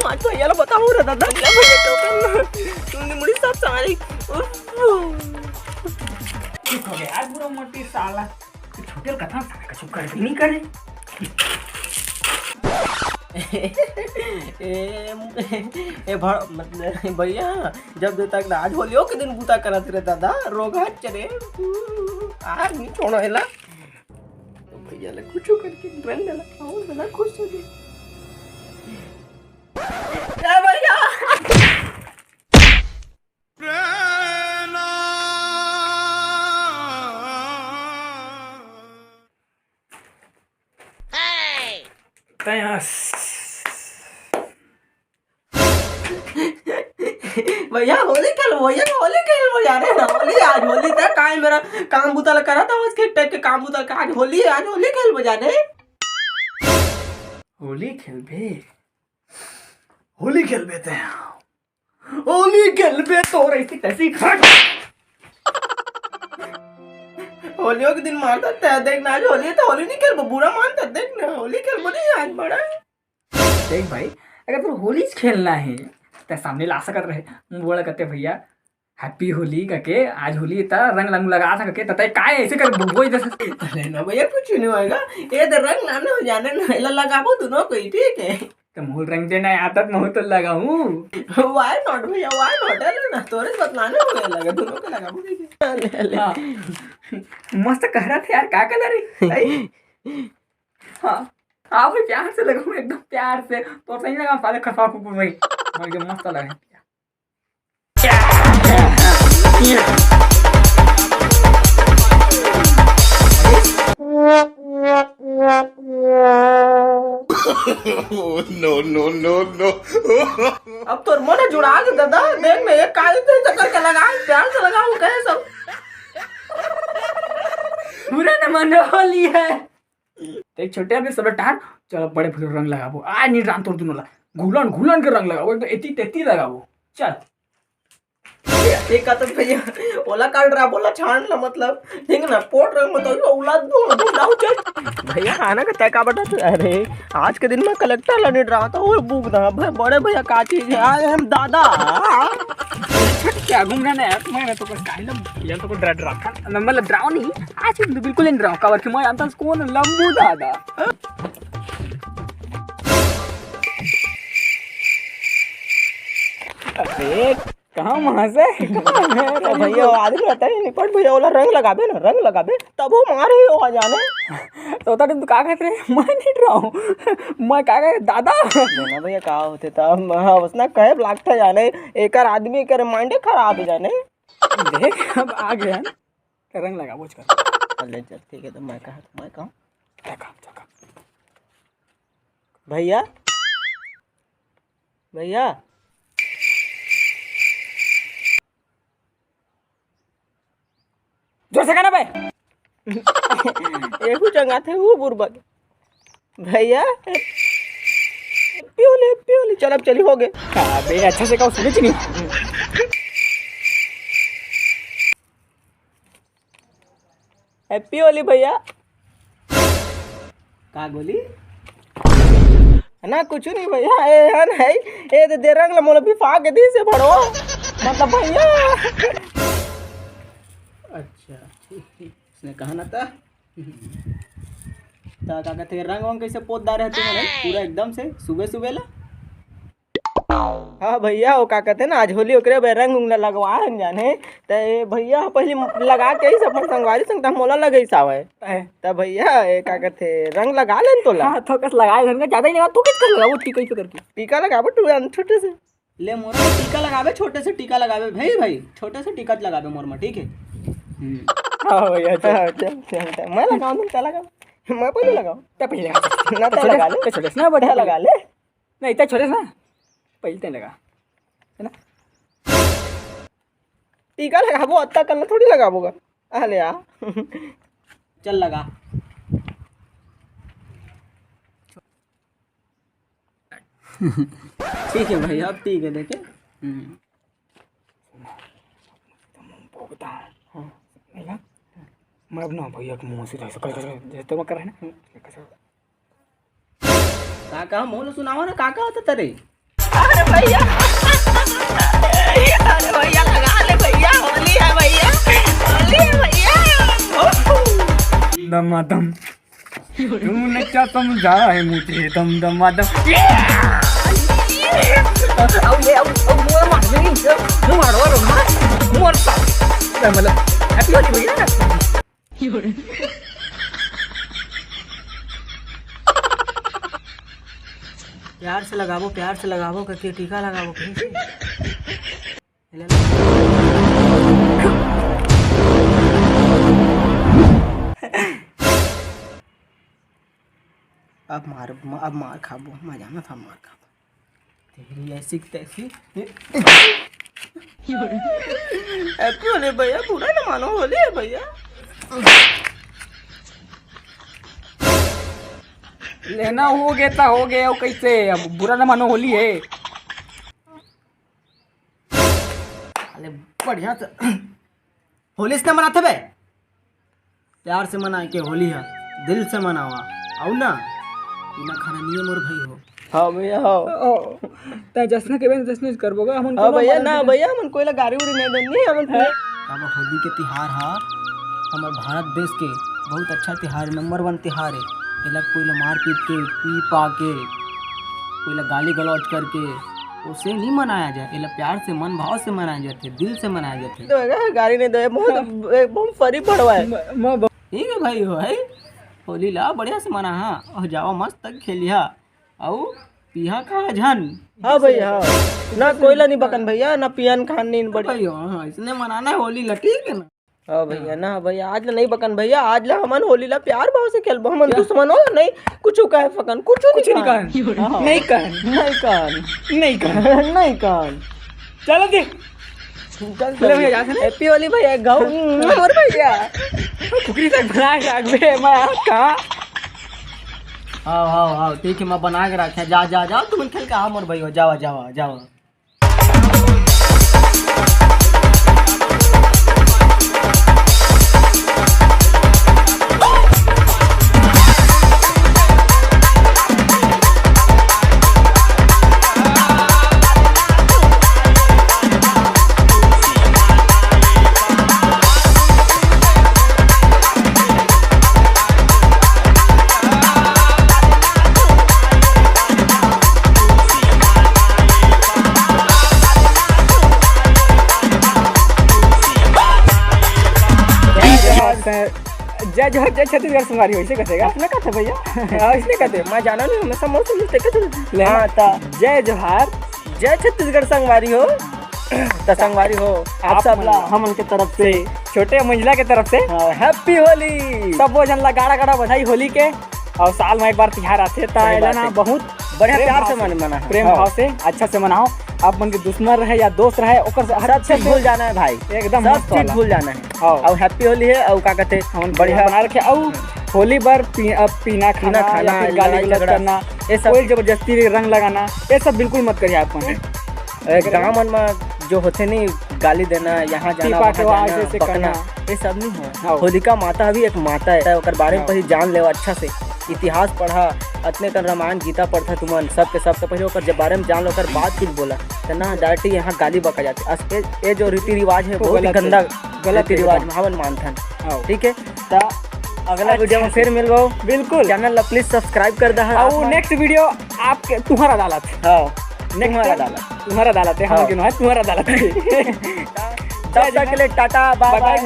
आज भैया ला बताऊ रे दादा ले भैया टोकन तुमने मुड़ी सब सारी ठीक हो गया यार पूरा मोटी साला छोटे कथा साला का चुप कर भी नहीं करे। मतलब भैया जब तक आज होलियो के दिन बूता करत रे दादा रोग हट चले आज नहीं छोड़ो एला तो भैया ले कुछ करके ड्रेन देला और दादा खुश हो गए। ए भैया भैया होली खेल यार होली आज होली तक काय मेरा काम बुतल करा था उसके टेक के काम बुतल आज होली खेल बजाने होली खेलबे ते होली खेलबे तो ऐसी तैसी खट होलियों के दिन मारता था देख ना आज होली तो होली नहीं खेल बुरा मानता देख ना होली खेल बोली आज बड़ा देख भाई अगर तू होली खेलना है तो सामने ला सकत रहे बोला करते भैया हैप्पी होली करके आज होली ता रंग रंग लगा सके तय काय ऐसे कर बोई दे अरे ना भैया कुछ नहीं होएगा ये तो रंग ना हो जाने ना लगाबो दोनों कोई ठीक है तो मोल रंग देना आता मैं तो लगाऊं व्हाई नॉट भैया व्हाई नॉट ना तोरे बतलाने हो लगा दोनों को लगाबो मस्त कह रहा था यार क्या कलर है हाँ हाँ भाई प्यार से लगाऊं एकदम प्यार से तो सही लगा साले खफा फूफू भाई मुझे मस्त लगा No. अब तो मन जुड़ा के दादा देख ले काली से चक्कर के लगा प्यार से लगाऊं कैसे सब पूरा न मन होली है एक छोटे अपने सब टार चलो बड़े फूल रंग लगाबो आज नहीं राम तोड़ दूनो घुलन के रंग लगाबो एकदम एती तेती लगाबो चल एक का तो भैया ओला काट रहा बोला छान ला मतलब ठीक ना पोट रंग में तो ओला दो चल भैया खाना का तय का बता अरे आज के दिन में कलेक्टर ला नहीं रहा था और बुक दा बड़े भैया का चीज है आज हम दादा क्या घूमना ना यार मैं तो कुछ काहे लम यार तो कुछ डर रखा मतलब डराओ नहीं आज बिल्कुल नहीं डराओ कवर के मैं जानता कौन लंबू दादा अरे कहाँ वहाँ से तो भैया आदमी रहता है निपट भैया वाला रंग लगाबे तब वो मारे हो आ जाने तो तू का कहते रहे मैं नहीं रहा हूँ मैं का कहे दादा ना भैया का होते तब उसना कहे लागता जाने एक आदमी के माइंड खराब हो जाने देख अब आ गया रंग लगा बोझ कर ले चल ठीक है तो मैं कहा भैया जोर से कहना भाई एक चंगा थे वो बुरबक भैया पियोले चल अब चली हो गए अबे अच्छा से कहो सुने नहीं हैप्पी होली भैया का बोली ना कुछ नहीं भैया ए तो दे रंग मोला भी फाक दी से भरो मतलब भैया अच्छा इसने कहा ना था क्या कहते हैं रंग वंग कैसे पोतदा रहते हैं पूरा एकदम से सुबह ला हाँ भैया वो क्या कहते हैं ना आज होली ओकरे भाई रंग उंग लगवा हम जाने तो भैया पहले लगा के ही सब संगवारी संग मोला लगे सावे तब भैया क्या कहते रंग लगा लेन तो ला थोकस लगाए रंग ज्यादा ही नहीं तू किस कर लगाओ टीका ही करके टीका लगाबो तू छोटे से ले मोर में टीका लगाबे छोटे से टीका लगाबे भाई छोटे से टीका लगाबे मोर में ठीक है हां भैया चल मैं लगाऊं तुम चला लगा मैं पहले लगाऊं तब पहले लगा ना तो लगा ले छोटे से ना बढ़िया लगा ले नहीं इतना छोटे से ना पहले ते लगा है ना टीका लगाबो अत्ता करना थोड़ी लगाबोगा अरे यार चल लगा ठीक है भाई अब ठीक है देखे मैं अब ना भैया के मुँह से जैसे मैं कर रहा है ना काका मोल सुनाओ ना काका होता तेरे अरे भैया, अरे भैया लगा ले भैया, होली है भैया, होली है भैया। दमादम तुमने क्या समझा है मुझे, दम दमादम। अब मोर मार देंगे, मोर और मोर साथ मतलब हैप्पी होली भैया। प्यार से लगावो, प्यार से लगावो, करके टीका लगावो कहीं से। अब मार खाबो, मजा में था मार खाबो, तेरी ऐसी तैसी। हैप्पी होली भैया, बुरा ना मानो, होली है भैया। लेना हो गया था, हो गया, कैसे अब बुरा ना मानो, होली है। अरे बढ़िया से होली से मनाते बे, प्यार से मना के होली है, दिल से मनावा। आओ ना, बिना खाना नहीं है मोर भाई हो। हाँ भैया, हाँ ता जश्न के बेन जश्न करबोगा हमन। हाँ भैया, ना भैया हमन कोई गाड़ी उड़ी नहीं देनी हमन। अब होली के त्योहार है हमारे भारत देश के बहुत अच्छा त्योहार, नंबर 1 त्योहार है। एला कोई मार पीट के, पी पा के, कोई गाली गलौज करके उसे नहीं मनाया जाए। एला प्यार से, मन भाव से मनाया जाते, दिल से मनाया जाते। तो गाड़ी नहीं दे, बहुत फरी पड़वा है। ठीक है भाई, हो है होली ला बढ़िया से मना। हाँ, और जाओ मस्त तक खेलिया और पिया का झन। हाँ भैया, ना कोयला नहीं बकन भैया, ना पियन खान नहीं बड़ी। हाँ, इसने मनाना है होली ला, ठीक है ना। हाँ भैया, ना भैया आज ला नहीं बकन भैया, आज ला हमन होली ला प्यार भाव से खेलबो। हमन दुश्मन हो नहीं, कुछ कहे फकन, कुछ नहीं कहन, नहीं कहन, नहीं कहन, नहीं कहन, नहीं कहन। चलो देख, चल भैया जा से। हैप्पी होली भैया, गाओ मोर भैया। कुकरी तक बना के आगबे मैं कहां। हाँ ठीक है, मैं बना के रखा। जा जा जाओ तुम खेल के आ मोर भाई हो, जाओ जाओ जाओ। जय जोहर, जय छत्तीसगढ़ संगवारी हो, इसे कहेगा इसने कहते भैया। हां, इसने कहते मैं जाना नहीं, हमेशा मौसम मिलते के ले। हां ता जय जोहर, जय छत्तीसगढ़ संगवारी हो। तो संगवारी हो आप सब ला हमन के तरफ से, छोटे मंझला के तरफ से हैप्पी होली। सब वो जन ला गाड़ा गाड़ा बधाई होली के। और साल में एक बार त्योहार आते ता एला ना बहुत बढ़िया प्यार से मना, प्रेम भाव से अच्छा से मनाओ। आप मन के दुश्मन रहे या दोस्त रहे, ओकर सब चीज भूल जाना है भाई, एकदम सब चीज भूल जाना है। और हैप्पी होली है, और क्या कहते हैं बढ़िया बना रखे। और होली पर पीना खाना, गाली गलौज करना, ये सब कोई जबरदस्ती रंग लगाना, ये सब बिल्कुल मत करिए। आप गाँव मन में जो होते नहीं, गाली देना, यहाँ जाना, पकना, ये सब नहीं हो। होलिका माता भी एक माता है, ओकर बारे में पहले जान ले, अच्छा से इतिहास पढ़ा, अतने कर रामायण गीता पढ़ता तुमन सब के सब। तो पहले ओकर जब बारे में जान लो, ओकर बात चीज बोला तो ना डायरेक्ट यहाँ गाली बका जाती। ये जो रीति रिवाज है बहुत गंदा, गलत रिवाज में हमन मानथन। ठीक है, तो अगला वीडियो में फिर मिलबो। बिल्कुल, चैनल प्लीज सब्सक्राइद कर दहा। और नेक्स्ट वीडियो आपके तुम्हारा अदालत। हाँ, तुम्हारा अदालत है, हम क्यों है तुम्हारा अदालत है। तब तक के लिए टाटा, बाय बाय।